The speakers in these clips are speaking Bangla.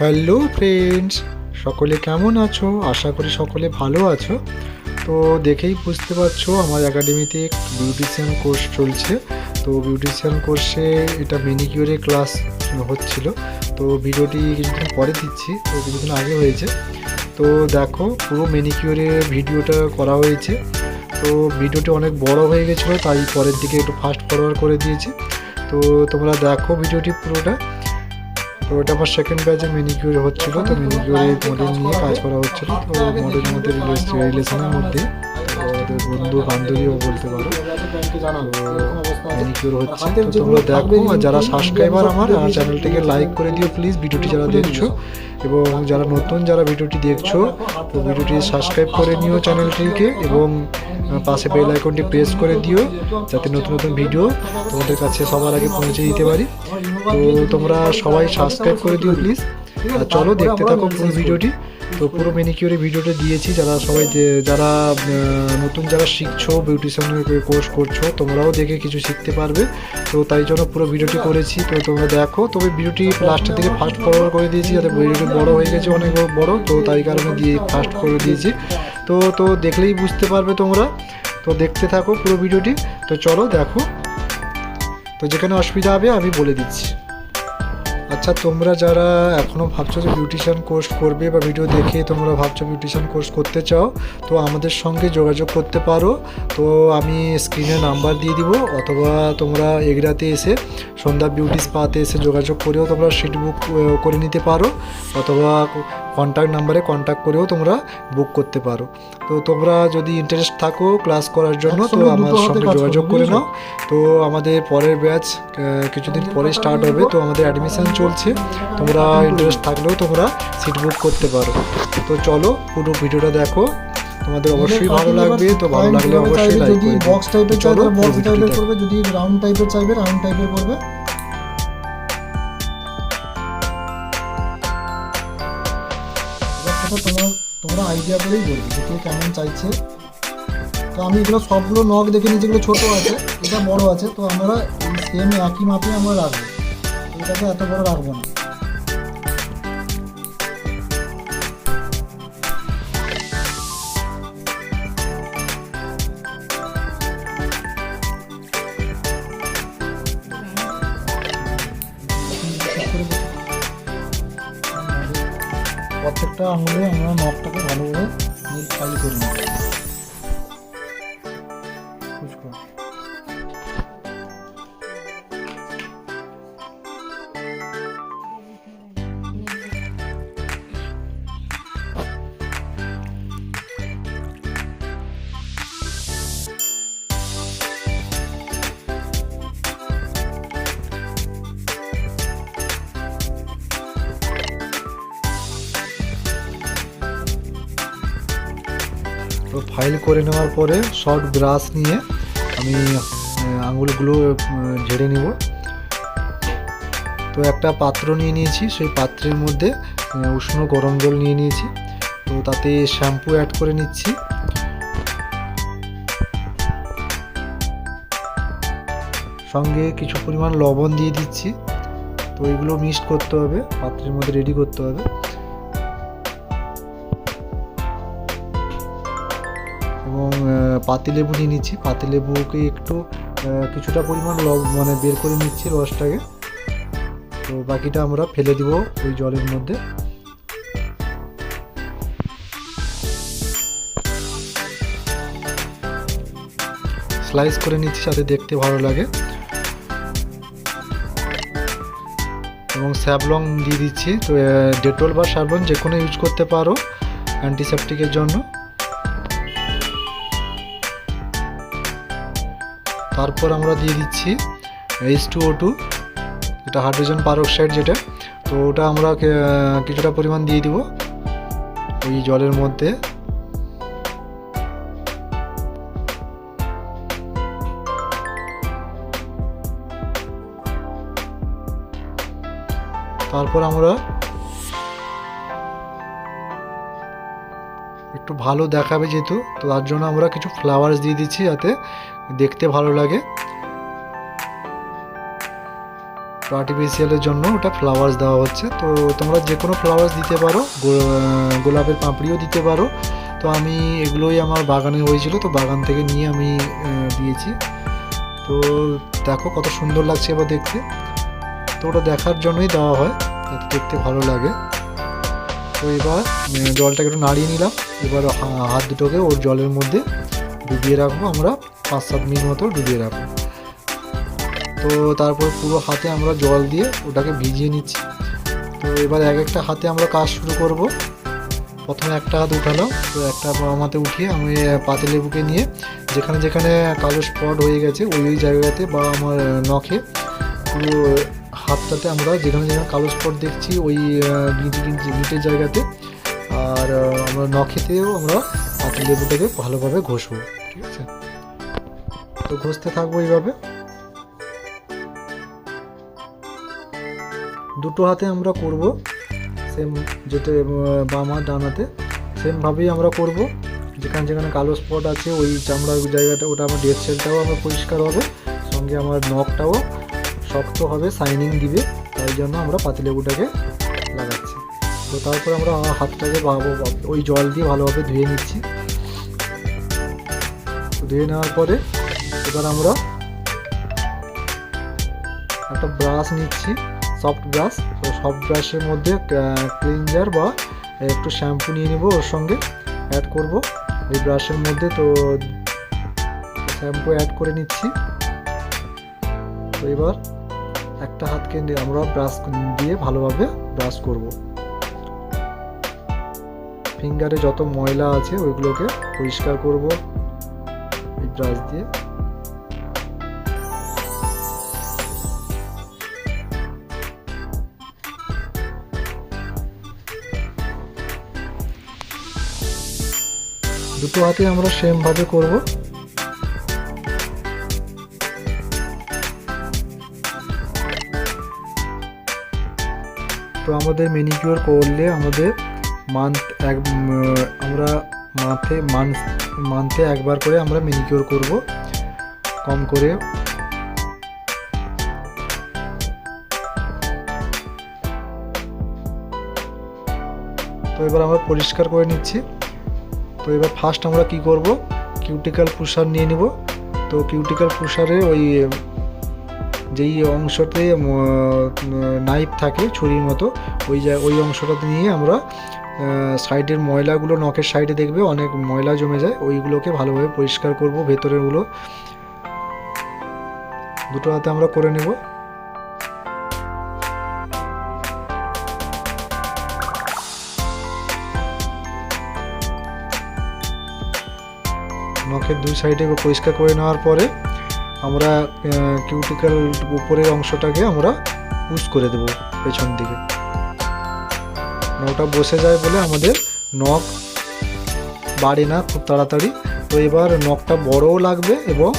হ্যালো ফ্রেন্ডস, সকলে কেমন আছো? আশা করি সকলে ভালো আছো। তো দেখেই বুঝতে পারছো আমার একাডেমিতে বিউটিশিয়ান কোর্স চলছে। তো বিউটিশিয়ান কোর্সে এটা ম্যানিকিউরে ক্লাস হচ্ছিল। তো ভিডিওটি কিছুদিন পরে দিচ্ছি, তো কিছুদিন আগে হয়েছে। তো দেখো পুরো ম্যানিকিউরে ভিডিওটা করা হয়েছে। তো ভিডিওটি অনেক বড় হয়ে গেছিলো, তাই পরের দিকে একটু ফাস্ট ফরওয়ার্ড করে দিয়েছি। তো তোমরা দেখো ভিডিওটি পুরোটা। তো ওটা আমার সেকেন্ড ব্যাচে ম্যানিকিউর হচ্ছিল। তো ম্যানিকিউরে মডেল নিয়ে কাজ করা হচ্ছিল। তো মডেলের মধ্যে রিলেশনের মধ্যে ওদের বন্ধু বান্ধবীও বলতে পারো। ম্যানিকিউর হচ্ছে, তো তোমরা দেখো। আর যারা সাবস্ক্রাইবার আমার চ্যানেলটিকে লাইক করে দিও প্লিজ, ভিডিওটি যারা দেখছো। এবং যারা নতুন যারা ভিডিওটি দেখছো, তো ভিডিওটি সাবস্ক্রাইব করে নিও চ্যানেলটিকে, এবং পাশে বেল আইকনটি প্রেস করে দিও, যাতে নতুন নতুন ভিডিও তোমাদের কাছে সবার আগে পৌঁছে দিতে পারি। তো তোমরা সবাই সাবস্ক্রাইব করে দিও প্লিজ। আর চলো দেখতে থাকো পুরো ভিডিওটি। তো পুরো ম্যানিকিউরে ভিডিওটা দিয়েছি, যারা সবাই যারা নতুন যারা শিখছো, বিউটিশিয়ানের কোর্স করছো, তোমরাও দেখে কিছু শিখতে পারবে। তো তাই জন্য পুরো ভিডিওটি করেছি। তো তোমরা দেখো। তবে ভিডিওটি লাস্টের দিকে ফাস্ট ফরওয়ার্ড করে দিয়েছি, যাতে ভিডিওটি বড় হয়ে গেছে, অনেক বড়। তো তাই কারণে দিয়ে ফাস্ট করে দিয়েছি। তো দেখলেই বুঝতে পারবে তোমরা। তো দেখতে থাকো পুরো ভিডিওটি। তো চলো দেখো। তো যেখানে অসুবিধা হবে আমি বলে দিচ্ছি। আচ্ছা, তোমরা যারা এখনও ভাবছো যে বিউটিশিয়ান কোর্স করবে, বা ভিডিও দেখে তোমরা ভাবছো বিউটিশিয়ান কোর্স করতে চাও, তো আমাদের সঙ্গে যোগাযোগ করতে পারো। তো আমি স্ক্রিনে নাম্বার দিয়ে দিব, অথবা তোমরা এগরাতে এসে সন্ধ্যা বিউটি স্পাতে এসে যোগাযোগ করেও তোমরা সিট বুক করে নিতে পারো, অথবা কন্ট্যাক্ট নাম্বারে কন্ট্যাক্ট করেও তোমরা বুক করতে পারো। তো তোমরা যদি ইন্টারেস্ট থাকো ক্লাস করার জন্য, তো আমার সঙ্গে যোগাযোগ করে নাও। তো আমাদের পরের ব্যাচ কিছুদিন পরে স্টার্ট হবে। তো আমাদের অ্যাডমিশন চলছে। তোমরা ইন্টারেস্ট থাকলেও তোমরা সিট বুক করতে পারো। তো চলো পুরো ভিডিওটা দেখো, তোমাদের অবশ্যই ভালো লাগবে। তো ভালো লাগলে অবশ্যই লাইক করে দিও। বক্স টাইপের চলো চাইবে বক্স টাইপের করবে, যদি রাউন্ড টাইপের চাইবে রাউন্ড টাইপের করবে। তোমরা আইডিয়া করেই বলবে যে কে কেমন চাইছে। তো আমি এগুলো সবগুলো নখ দেখে নিই, যেগুলো ছোটো আছে, এটা বড় আছে। তো আমরা সেম একই মাপে আমরা রাখবো, এটাকে এত বড় রাখবো না। প্রত্যেকটা আঙুলে আমরা নখটাকে ভালোভাবে ফাইল করে নেব। তো ফাইল করে নেওয়ার পরে শর্ট ব্রাশ নিয়ে আমি আঙুলগুলো ঝেড়ে নেব। তো একটা পাত্র নিয়ে নিয়েছি, সেই পাত্রের মধ্যে উষ্ণ গরম জল নিয়ে নিয়েছি। তো তাতে শ্যাম্পু অ্যাড করে নিচ্ছি। সঙ্গে কিছু পরিমাণ লবণ দিয়ে দিচ্ছি। তো এগুলো মিক্সড করতে হবে, পাত্রের মধ্যে রেডি করতে হবে। এবং পাতিলেবু নিয়ে নিচ্ছি। পাতিলেবুকে একটু কিছুটা পরিমাণ মানে বের করে নিচ্ছি রসটাকে। তো বাকিটা আমরা ফেলে দিব ওই জলের মধ্যে। স্লাইস করে নিচ্ছি যাতে দেখতে ভালো লাগে। এবং স্যাভলন দিয়ে দিচ্ছি। তো ডেটল বা স্যাভলন যে কোনো ইউজ করতে পারো অ্যান্টিসেপটিকের জন্য। তারপর আমরা দিয়ে দিচ্ছি H2O2, এটা হাইড্রোজেন পারঅক্সাইড যেটা। তো ওটা আমরা কিছুটা পরিমাণ দিয়ে দিব ওই জলের মধ্যে। তারপর আমরা একটু ভালো দেখাবে যেহেতু, তো তার জন্য আমরা কিছু ফ্লাওয়ার্স দিয়ে দিচ্ছি যাতে দেখতে ভালো লাগে। তো আর্টিফিশিয়ালের জন্য ওটা ফ্লাওয়ার্স দেওয়া হচ্ছে। তো তোমরা যে কোনো ফ্লাওয়ার্স দিতে পারো, গোলাপের পাপড়িও দিতে পারো। তো আমি এগুলোই আমার বাগানে হয়েছিল, তো বাগান থেকে নিয়ে আমি দিয়েছি। তো দেখো কত সুন্দর লাগছে এবার দেখতে। তো ওটা দেখার জন্যই দেওয়া হয়, যাতে দেখতে ভালো লাগে। তো এবার জলটাকে একটু নাড়িয়ে নিলাম। এবার হাত দুটোকে ওর জলের মধ্যে ডুবিয়ে রাখবো, আমরা 5-7 মিনিট মতো ডুবিয়ে রাখবো। তো তারপর পুরো হাতে আমরা জল দিয়ে ওটাকে ভিজিয়ে নিচ্ছি। তো এবার এক একটা হাতে আমরা কাজ শুরু করব। প্রথমে একটা হাত উঠালাম, তো একটা হাতে উঠিয়ে আমি পাতিলেবুকে নিয়ে যেখানে যেখানে কালো স্পট হয়ে গেছে ওই জায়গাতে বা আমার নখে পুরো হাতটাতে আমরা যেখানে যেখানে কালো স্পট দেখছি ওই গিঁটের জায়গাতে আর আমরা নখেতেও আমরা পাতিলেবুটাকে ভালোভাবে ঘষবো, ঠিক আছে? তো ঘষতে থাকবো এইভাবে। দুটো হাতে আমরা করব সেম, যেটা বাম হাত ডান হাতে সেমভাবেই আমরা করব। যেখানে যেখানে কালো স্পট আছে ওই চামড়ার জায়গাটা, ওটা আমার ডেড সেলটাও আমার পরিষ্কার হবে, সঙ্গে আমার নখটাও শক্ত হবে, শাইনিং দিবে। তাই জন্য আমরা পাতিলেবুটাকে লাগাচ্ছি। তো তারপর আমরা হাতটাকে ওই জল দিয়ে ভালোভাবে ধুয়ে নিচ্ছি। ধুয়ে নেওয়ার পরে এবার আমরা একটা ব্রাশ নিচ্ছি, সফট ব্রাশ। তো সফট ব্রাশের মধ্যে ক্লিনজার বা একটু শ্যাম্পু নিয়ে নেব, ওর সঙ্গে অ্যাড করব ওই ব্রাশের মধ্যে। তো শ্যাম্পু অ্যাড করে নিচ্ছি। তো এবার একটা হাতকে আমরা ব্রাশ দিয়ে ভালোভাবে ব্রাশ করব। ফিঙ্গারে যত ময়লা আছে ওইগুলোকে পরিষ্কার করব এই ব্রাশ দিয়ে। দুটো হাতে আমরা সেম ভাবে করব। তো আমাদের ম্যানিকিউর করলে আমাদের আমরা মান্থে একবার করে আমরা ম্যানিকিউর করব, কম করে। তো এবার আমরা পরিষ্কার করে নিচ্ছি। তো এবার ফার্স্ট আমরা কি করব, কিউটিক্যাল পুষার নিয়ে নিব। তো কিউটিক্যাল পুষারে ওই যেই অংশতে নাইফ থাকে ছুরির মতো, ওই অংশটাতে নিয়ে আমরা সাইডের ময়লাগুলো, নখের সাইডে দেখবে অনেক ময়লা জমে যায়, ওইগুলোকে ভালোভাবে পরিষ্কার করব, ভেতরেরগুলো। দুটো হাতে আমরা করে নেব। নখের দুই সাইডে পরিষ্কার করে নেওয়ার পরে আমরা কিউটিক্যাল উপরের অংশটাকে আমরা পুশ করে দেব পেছন দিকে। নখটা বসে যায় বলে আমাদের নখ বাড়ে না খুব তাড়াতাড়ি। তো এবার নখটা বড়ও লাগবে এবং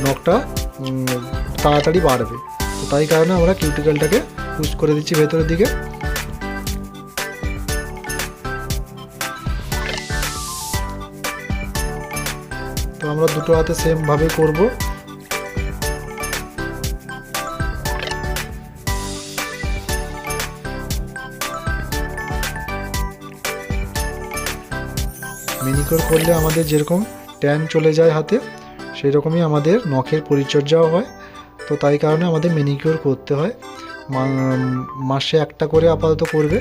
নখটা তাড়াতাড়ি বাড়বে। তো তাই কারণে আমরা কিউটিক্যালটাকে পুশ করে দিচ্ছি ভেতরের দিকে। তো আমরা দুটো হাতে সেম ভাবে করব। ম্যানিকিউর করলে আমাদের যেরকম ট্যান চলে যায় হাতে, সেই রকমই আমাদের নখের পরিচর্যাও হয়। তো তাই কারণে আমাদের ম্যানিকিউর করতে হয়। মাসে একটা করে আপাতত করবে।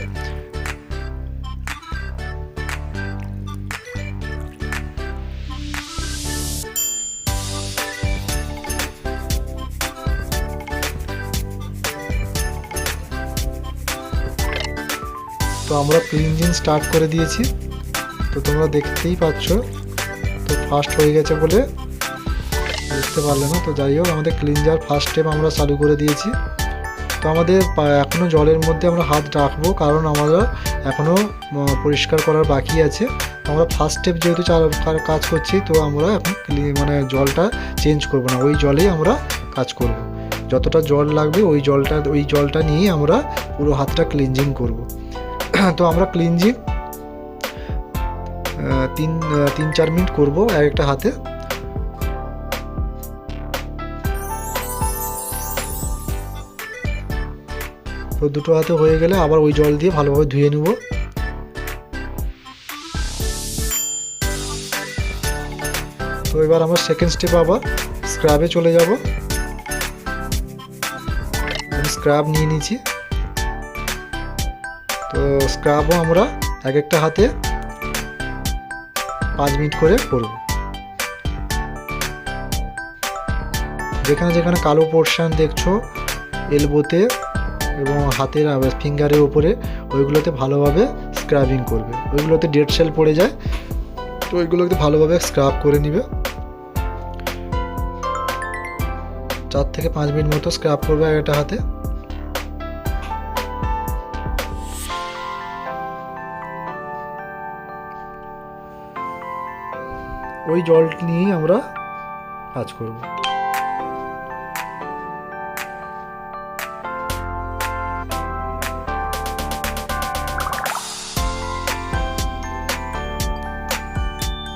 তো আমরা ক্লিনজিং স্টার্ট করে দিয়েছি, তো তোমরা দেখতেই পাচ্ছ। তো ফার্স্ট হয়ে গেছে বলে বুঝতে পারলে না। তো যাই হোক, আমাদের ক্লিনজার ফার্স্ট স্টেপ আমরা চালু করে দিয়েছি। তো আমাদের এখনও জলের মধ্যে আমরা হাত রাখবো, কারণ আমরা এখনও পরিষ্কার করার বাকি আছে। আমরা ফার্স্ট স্টেপ যেহেতু কাজ করছি, তো আমরা এখন জলটা চেঞ্জ করব না, ওই জলেই আমরা কাজ করব। যতটা জল লাগবে ওই জলটা নিয়ে আমরা পুরো হাতটা ক্লিনজিং করব। তো আমরা ক্লিনজিং 3-4 মিনিট করবো একটা হাতে। তো দুটো হাতে হয়ে গেলে আবার ওই জল দিয়ে ভালোভাবে ধুয়ে নেব। তো এবার আমার সেকেন্ড স্টেপ আবার স্ক্রাবে চলে যাব। আমি স্ক্রাব নিয়ে নিয়েছি। তো স্ক্রাবও আমরা এক একটা হাতে 5 মিনিট করে করব। যেখানে যেখানে কালো পোর্শন দেখছো এলবোতে এবং হাতের ফিঙ্গারের উপরে, ওইগুলোতে ভালোভাবে স্ক্রাবিং করবে। ওইগুলোতে ডেড সেল পড়ে যায়, তো ওইগুলোতে ভালোভাবে স্ক্রাব করে নিবে। 4 থেকে 5 মিনিট মতো স্ক্রাব করবে একটা হাতে। ওই জল নিয়েই আমরা কাজ করব।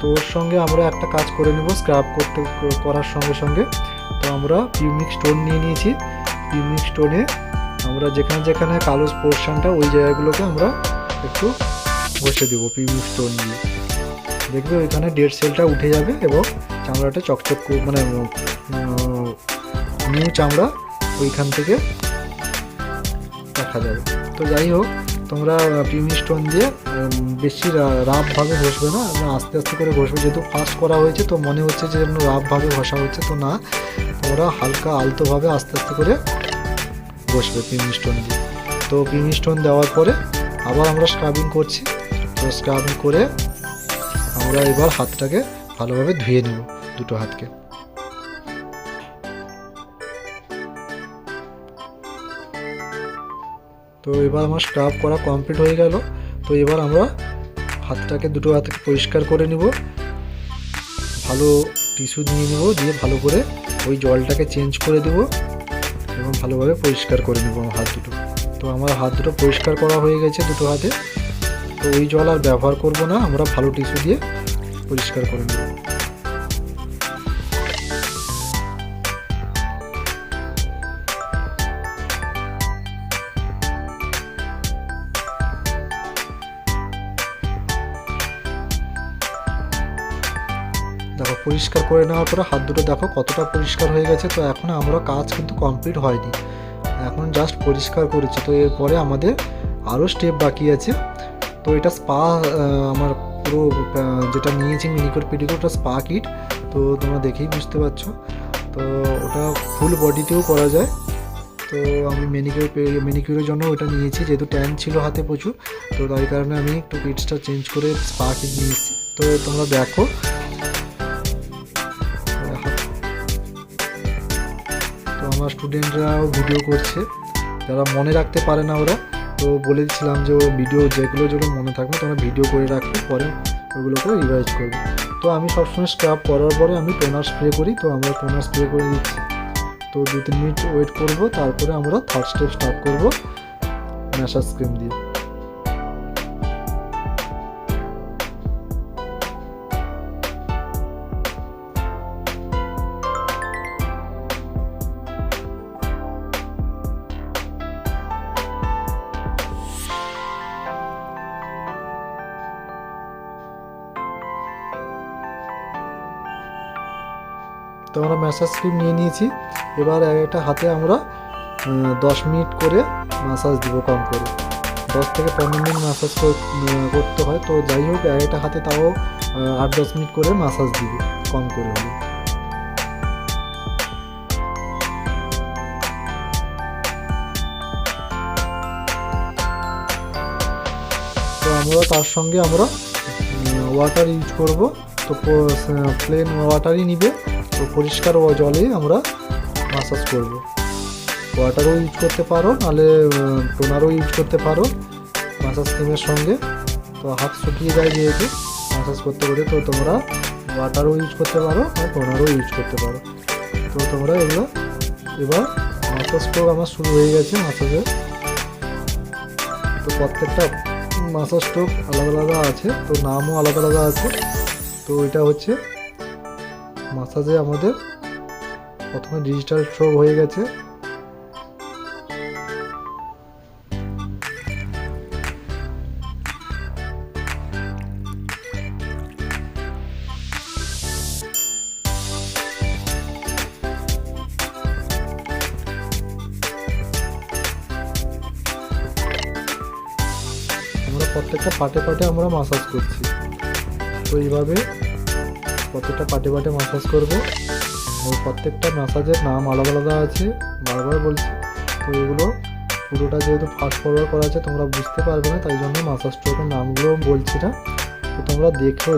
তো ওর সঙ্গে আমরা একটা কাজ করে নেব স্ক্রাব করার সঙ্গে সঙ্গে। তো আমরা পিউমিক স্টোন নিয়ে নিয়েছি। পিউমিক স্টোনে আমরা যেখানে যেখানে কালো পোর্শনটা ওই জায়গাগুলোকে আমরা একটু ঘষে দেবো পিউমিক স্টোন দিয়ে। দেখবে ওইখানে ডেড সেলটা উঠে যাবে এবং চামড়াটা চকচক মানে নিউ চামড়া ওইখান থেকে দেখা যাবে। তো যাই হোক, তোমরা পিউমিক স্টোন দিয়ে বেশি রাফভাবে ঘষবে না, আস্তে আস্তে করে ঘষবে। যেহেতু ফার্স্ট করা হয়েছে তো মনে হচ্ছে যে রাফভাবে ঘষা হচ্ছে, তো না, তোমরা হালকা আলতোভাবে আস্তে আস্তে করে ঘষবে পিউমিক স্টোন দিয়ে। তো পিউমিক স্টোন দেওয়ার পরে আবার আমরা স্ক্রাবিং করছি। তো স্ক্রাবিং করে আমরা এবার হাতটাকে ভালোভাবে ধুয়ে নেব, দুটো হাতকে। তো এবার আমার স্ক্রাব করা কমপ্লিট হয়ে গেল। তো এবার আমরা হাতটাকে দুটো হাতকে পরিষ্কার করে নিব। ভালো টিস্যু নিয়ে নেব, দিয়ে ভালো করে ওই জলটাকে চেঞ্জ করে দেব এবং ভালোভাবে পরিষ্কার করে নেব আমার হাত দুটো। তো আমার হাত দুটো পরিষ্কার করা হয়ে গেছে দুটো হাতে। তো ওই জল আর ব্যবহার করব না, আমরা ভালো টিস্যু দিয়ে পরিষ্কার করে নেব। দেখো পরিষ্কার করে নেওয়ার পরে হাত দুটো দেখো কতটা পরিষ্কার হয়ে গেছে। তো এখন আমরা কাজ কিন্তু কমপ্লিট হয়নি, এখন জাস্ট পরিষ্কার করেছি। তো এরপরে আমাদের আরও স্টেপ বাকি আছে। তো এটা স্পা, আমার পুরো যেটা নিয়েছি মিনিকিউর পেডিকিউর, ওটা স্পা কিট। তো তোমরা দেখেই বুঝতে পারছো। তো ওটা ফুল বডিতেও করা যায়। তো আমি মেনিকিউরের জন্য ওটা নিয়েছি, যেহেতু ট্যান ছিল হাতে প্রচুর, তো তাই কারণে আমি একটু কিটসটা চেঞ্জ করে স্পা কিট নিয়েছি। তো তোমরা দেখো, তো আমার স্টুডেন্টরাও ভিডিও করছে, যারা মনে রাখতে পারে না ওরা, তো বলেছিলাম যে ও ভিডিও যেগুলো মনে থাকবে তোমরা ভিডিও করে রাখবে, পরে ওগুলোকে রিভাইজ করবে। তো আমি সবসময় স্ক্রাব করার পরে আমি টোনার স্প্রে করি। তো আমরা টোনার স্প্রে করে দিচ্ছি। তো 2-3 মিনিট ওয়েট করব, তারপরে আমরা থার্ড স্টেপ স্টার্ট করব ম্যাসাজ ক্রিম দিয়ে। তো আমরা ম্যাসাজ ক্রিম নিয়ে নিয়েছি। এবার একটা হাতে আমরা 10 মিনিট করে ম্যাসাজ দিব, কম করে 10 থেকে 15 মিনিট ম্যাসাজ করতে হয়। তো যাই হোক, একটা হাতে তাও 8-10 মিনিট করে ম্যাসাজ দিব, কম করে হলে। তো আমরা তার সঙ্গে আমরা ওয়াটার ইউজ করব। তো প্লেন ওয়াটারই নিবে। তো পরিষ্কার জলে আমরা ম্যাসাজ করব। ওয়াটারও ইউজ করতে পারো, নাহলে টোনারও ইউজ করতে পারো ম্যাসাজ ক্রিমের সঙ্গে। তো হাত শুকিয়ে যায় যেহেতু ম্যাসাজ করতে করতে, তো তোমরা ওয়াটারও ইউজ করতে পারো আর টোনারও ইউজ করতে পারো। তো তোমরা এগুলো এবার ম্যাসাজ স্ট্রোক আমার শুরু হয়ে গেছে ম্যাসাজের। তো প্রত্যেকটা ম্যাসাজ স্ট্রোক আলাদা আলাদা আছে, তো নামও আলাদা আলাদা আছে। তো এটা হচ্ছে ম্যাসাজে আমাদের প্রথমে ডিজিটাল স্ট্রোক হয়ে গেছে। আমরা প্রত্যেকটা পার্টে পার্টে আমরা মাসাজ করছি। তো এইভাবে প্রত্যেকটা পার্টে পার্টে মাসাজ করবো। ওই প্রত্যেকটা ম্যাসাজের নাম আলাদা আলাদা আছে, বারবার বলছি। তো এগুলো পুরোটা যেহেতু ফাস্ট ফরওয়ার্ড করা আছে তোমরা বুঝতে পারবে না, তাই জন্য মাসাজ স্ট্রোকের নামগুলো বলছি না। তো তোমরা দেখো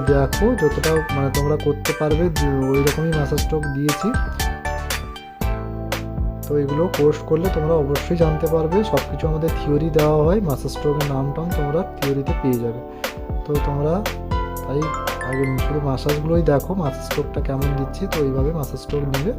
যতটা মানে তোমরা করতে পারবে ওই রকমই মাসাজ স্ট্রোক দিয়েছি। তো এগুলো কোর্স করলে তোমরা অবশ্যই জানতে পারবে। সব কিছু আমাদের থিওরি দেওয়া হয়, মাসাজ স্ট্রোকের নাম টাম তোমরা থিওরিতে পেয়ে যাবে। তো তোমরা তাই আগে শুধু মাসাজগুলোই দেখো, মাসাজ স্ট্রোকটা কেমন দিচ্ছি। তো এইভাবে মাসাজ স্ট্রোক নেবে।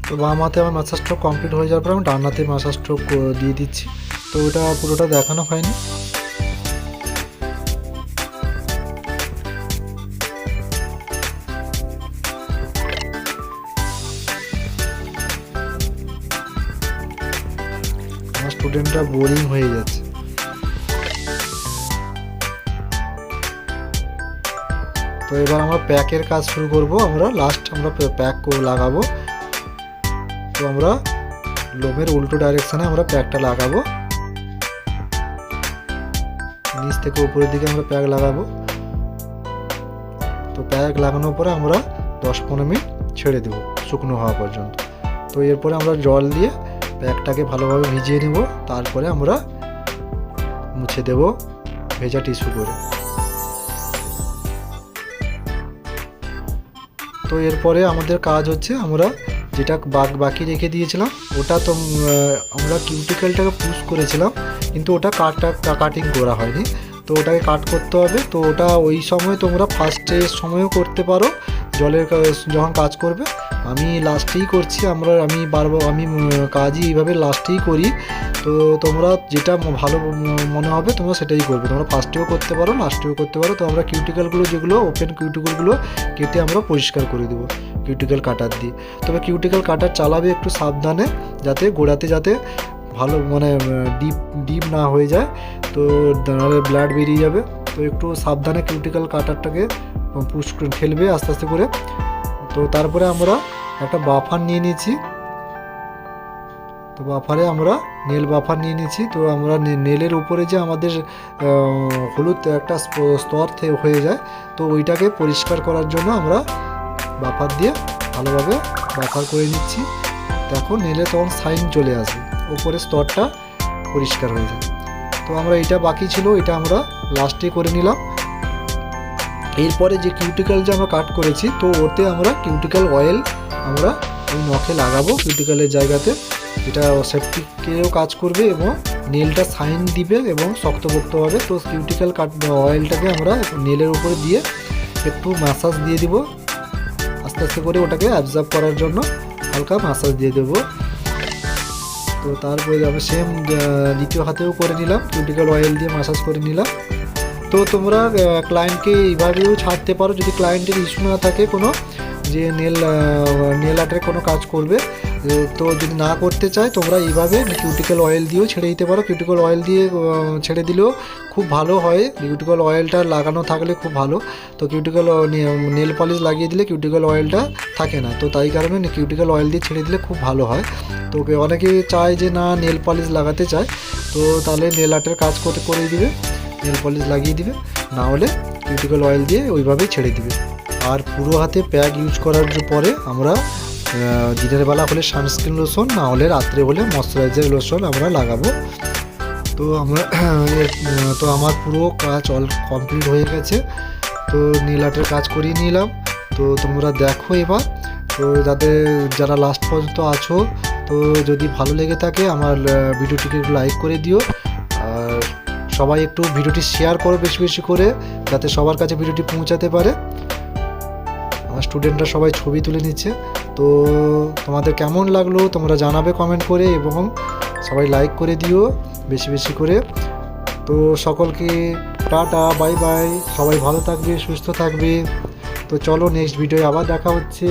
তো বাম হাতে আমার মাসাজ স্ট্রোক কমপ্লিট হয়ে যাওয়ার পর আমি ডান হাতে মাসাজ স্ট্রোক দিয়ে দিচ্ছি। তো ওটা পুরোটা দেখানো হয়নি। আমার স্টুডেন্টরা বোরিং হয়ে যাচ্ছে। তো এবার আমরা প্যাকের কাজ শুরু করব। আমরা প্যাক লাগাবো। তো আমরা লোমের উল্টো ডাইরেকশনে আমরা প্যাকটা লাগাবো, নিচ থেকে উপরের দিকে আমরা প্যাক লাগাবো। তো প্যাক লাগানোর পরে আমরা 10-15 মিনিট ছেড়ে দেবো শুকনো হওয়া পর্যন্ত। তো এরপরে আমরা জল দিয়ে প্যাকটাকে ভালোভাবে ভিজিয়ে নেব, তারপরে আমরা মুছে দেব ভেজা টিস্যু করে। তো এরপরে আমাদের কাজ হচ্ছে আমরা যেটা বাকি রেখে দিয়েছিলাম ওটা তো আমরা কিউটিকেলটাকে পুশ করেছিলাম, কিন্তু ওটা কাটিং করা হয়নি। তো ওটাকে কাট করতে হবে। তো ওটা ওই সময় তোমরা ফার্স্টের সময়ও করতে পারো, জলের যখন কাজ করবে। আমি লাস্টেই করছি, আমি কাজই এইভাবে লাস্টেই করি। তো তোমরা যেটা ভালো মনে হবে তোমরা সেটাই করবে। তোমরা ফার্স্টেও করতে পারো, লাস্টেও করতে পারো। তো আমরা কিউটিকেলগুলো যেগুলো ওপেন কিউটিকেলগুলো কেটে আমরা পরিষ্কার করে দেবো কিউটিকেল কাটার দিয়ে। তবে কিউটিকেল কাটার চালাবে একটু সাবধানে, যাতে গোড়াতে যাতে ভালো মানে ডিপ না হয়ে যায়, তো নাহলে ব্লাড বেরিয়ে যাবে। তো একটু সাবধানে কিউটিকেল কাটারটাকে পুশ ঠেলবে আস্তে আস্তে করে। তো তারপরে আমরা একটা বাফার নিয়ে নিয়েছি। তো বাফারে আমরা নেল বাফার নিয়ে নিয়েছি। তো আমরা নেলের উপরে যে আমাদের হলুদ একটা স্তর হয়ে যায়, তো ওইটাকে পরিষ্কার করার জন্য আমরা বাফার দিয়ে ভালোভাবে বাফার করে নিচ্ছি। দেখো নেলে তখন সাইন চলে আসবে, উপরে স্তরটা পরিষ্কার হয়ে যায়। তো আমরা এটা বাকি ছিল, এটা আমরা লাস্টে করে নিলাম। এরপরে যে কিউটিকেল যে আমরা কাট করেছি, তো ওতে আমরা কিউটিকেল অয়েল আমরা ওই নখে লাগাবো কিউটিক্যালের জায়গাতে। এটা সেপটিকেও কাজ করবে এবং নেলটা সাইন দিবে এবং শক্তপোক্ত হবে। তো কিউটিক্যাল অয়েলটাকে আমরা নেলের উপরে দিয়ে একটু ম্যাসাজ দিয়ে দিব, আস্তে আস্তে করে ওটাকে অ্যাবজর্ব করার জন্য হালকা ম্যাসাজ দিয়ে দেবো। তো তারপরে আমি সেম দ্বিতীয় হাতেও করে নিলাম, কিউটিক্যাল অয়েল দিয়ে ম্যাসাজ করে নিলাম। তো তোমরা ক্লায়েন্টকে এইভাবেও ছাড়তে পারো যদি ক্লায়েন্টের ইস্যু না থাকে কোনো, যে নেল আর্টের কোনো কাজ করবে। তো যদি না করতে চায় তোমরা এইভাবে কিউটিক্যাল অয়েল দিয়েও ছেড়ে দিতে পারো। কিউটিক্যাল অয়েল দিয়ে ছেড়ে দিলেও খুব ভালো হয়, কিউটিক্যাল অয়েলটা লাগানো থাকলে খুব ভালো। তো কিউটিক্যাল নেল পলিশ লাগিয়ে দিলে কিউটিক্যাল অয়েলটা থাকে না, তো তাই কারণে কিউটিক্যাল অয়েল দিয়ে ছেড়ে দিলে খুব ভালো হয়। তো অনেকে চায় যে না নেল পলিশ লাগাতে চায়, তো তাহলে নেল আর্টের কাজ করে দিবে, নেল পলিশ লাগিয়ে দিবে, না হলে কিউটিক্যাল অয়েল দিয়ে ওইভাবেই ছেড়ে দিবে। আর পুরো হাতে প্যাক ইউজ করার পরে আমরা দিনের বেলা হলে সানস্ক্রিন লোশন, না হলে রাত্রে হলে ময়শ্চারাইজার লোশন আমরা লাগাবো। তো আমার পুরো কাজ কমপ্লিট হয়ে গেছে। তো নেল আর্টের কাজ করিয়ে নিলাম। তো তোমরা দেখো এবার, তো যারা লাস্ট পর্যন্ত আছো, তো যদি ভালো লেগে থাকে আমার ভিডিওটিকে একটু লাইক করে দিও, আর সবাই একটু ভিডিওটি শেয়ার করো বেশি বেশি করে, যাতে সবার কাছে ভিডিওটি পৌঁছাতে পারে। আমার স্টুডেন্টরা সবাই ছবি তুলে নিচ্ছে। তো তোমাদের কেমন লাগলো তোমরা জানাবে কমেন্ট করে, এবং সবাই লাইক করে দিও বেশি বেশি করে। তো সকলকে টাটা, বাই বাই, সবাই ভালো থাকবে, সুস্থ থাকবে। তো চলো নেক্সট ভিডিওয়ে আবার দেখা হচ্ছে।